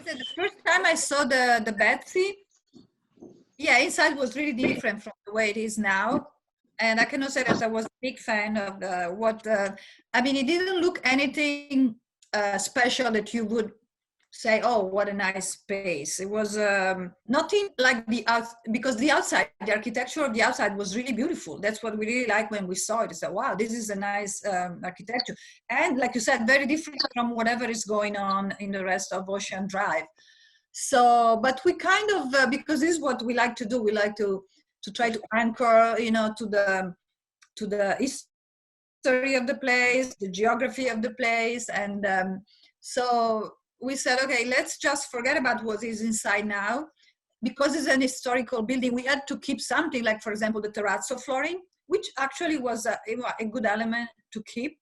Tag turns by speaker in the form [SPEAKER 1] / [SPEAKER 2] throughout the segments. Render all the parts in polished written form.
[SPEAKER 1] said the first time I saw the Betsy, yeah, inside was really different from the way it is now. And I cannot say that I was a big fan of I mean, it didn't look anything special that you would say, oh, what a nice space. It was nothing like because the outside, the architecture of the outside was really beautiful. That's what we really liked when we saw it. It's like, wow, this is a nice architecture. And like you said, very different from whatever is going on in the rest of Ocean Drive. So, but we kind of, because this is what we like to do. We like to try to anchor, you know, to the history of the place, the geography of the place. And so we said, okay, let's just forget about what is inside now. Because it's an historical building, we had to keep something like, for example, the terrazzo flooring, which actually was a good element to keep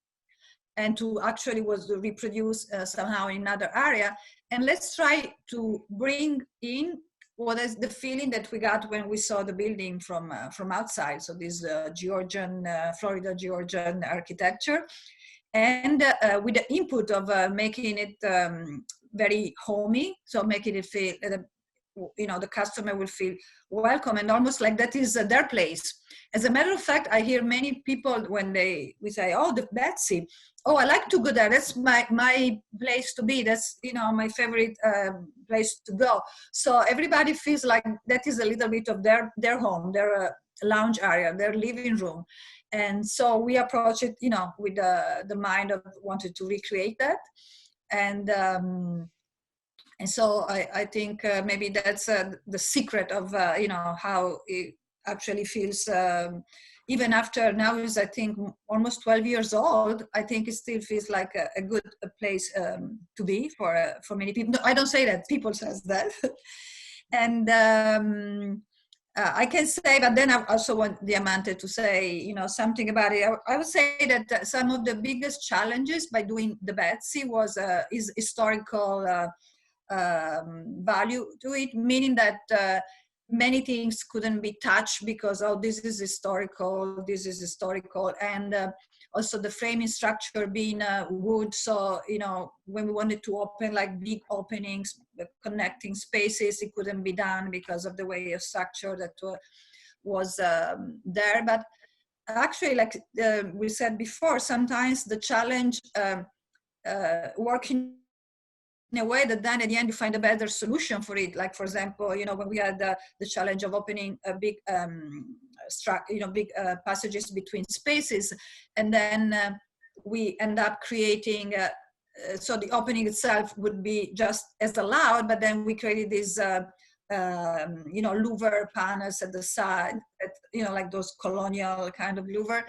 [SPEAKER 1] and to actually was to reproduce somehow in another area. And let's try to bring in what is the feeling that we got when we saw the building from outside. So this Georgian, Florida Georgian architecture. And with the input of making it very homey, so making it feel, you know, the customer will feel welcome and almost like that is their place. As a matter of fact, I hear many people when we say, oh, the Betsy, oh, I like to go there. That's my place to be. That's, you know, my favorite place to go. So everybody feels like that is a little bit of their home, their lounge area, their living room. And so we approach it, you know, with the mind of wanting to recreate that. And so I think maybe that's the secret of, you know, how it actually feels, even after now is, I think, almost 12 years old, I think it still feels like a good place to be for many people. No, I don't say that, people says that. And I can say, but then I also want Diamante to say, you know, something about it. I would say that some of the biggest challenges by doing the Betsy is historical value to it, meaning that many things couldn't be touched because, oh, this is historical, and also the framing structure being wood. So, you know, when we wanted to open like big openings, connecting spaces, it couldn't be done because of the way of structure that was there. But actually, like we said before, sometimes the challenge working in a way that then at the end you find a better solution for it. Like, for example, you know, when we had the challenge of opening a big big passages between spaces, and then we end up creating so the opening itself would be just as allowed, but then we created these you know, louver panels at the side, you know, like those colonial kind of louver,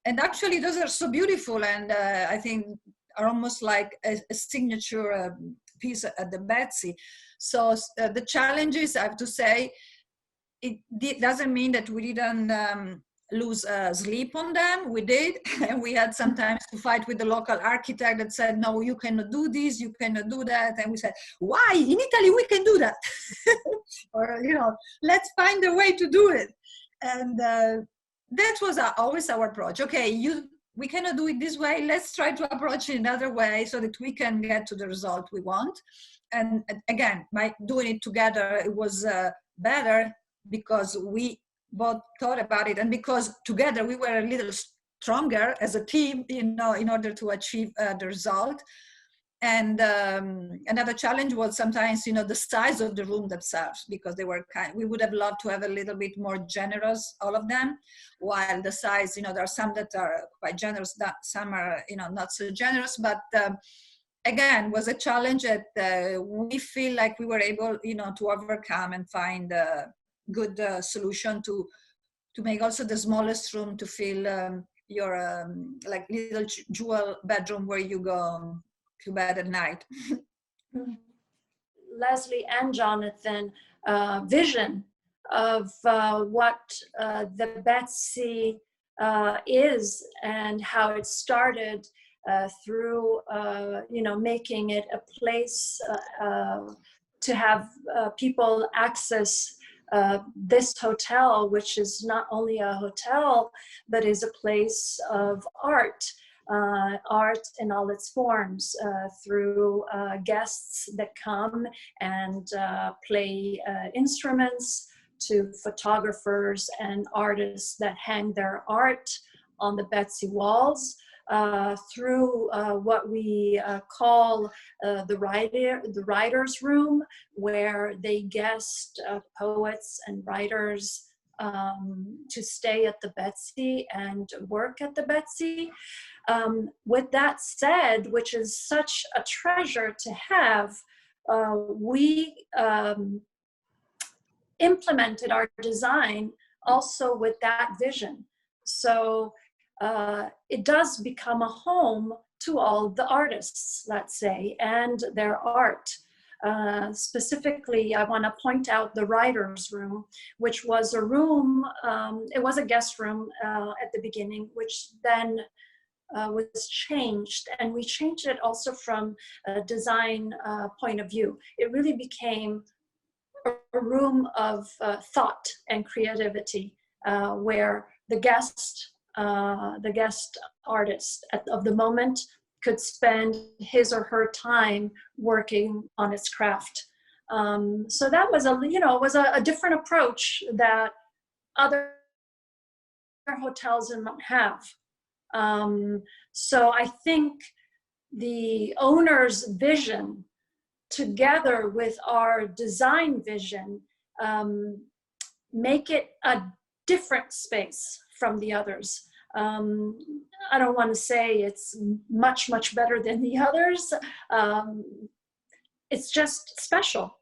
[SPEAKER 1] and actually those are so beautiful, and I think are almost like a signature piece at the Betsy. So the challenges, I have to say, it doesn't mean that we didn't lose sleep on them. We did, and we had sometimes to fight with the local architect that said, no, you cannot do this, you cannot do that. And we said, why? In Italy, we can do that. Or, you know, let's find a way to do it. And that was always our approach. Okay, we cannot do it this way. Let's try to approach it another way so that we can get to the result we want. And again, by doing it together, it was better because we both thought about it, and because together we were a little stronger as a team, you know, in order to achieve the result. And another challenge was sometimes, you know, the size of the room themselves, because they were we would have loved to have a little bit more generous, all of them, while the size, you know, there are some that are quite generous, some are, you know, not so generous, but again, was a challenge that we feel like we were able, you know, to overcome and find a good solution to make also the smallest room to feel your like little jewel bedroom where you go to bed at night.
[SPEAKER 2] Leslie and Jonathan, vision of what the Betsy is and how it started through, you know, making it a place to have people access this hotel, which is not only a hotel, but is a place of art, art in all its forms, through guests that come and play instruments, to photographers and artists that hang their art on the Betsy walls, through what we call the writer's room, where they guest poets and writers to stay at the Betsy and work at the Betsy. With that said, which is such a treasure to have, we implemented our design also with that vision. So it does become a home to all the artists, let's say, and their art. Specifically, I want to point out the writer's room, which was a room, it was a guest room at the beginning, which then was changed. And we changed it also from a design point of view. It really became a room of thought and creativity, where the guest artist of the moment could spend his or her time working on its craft. So that was a different approach that other hotels don't have. So I think the owner's vision, together with our design vision, make it a different space from the others. I don't want to say it's much better than the others. It's just special.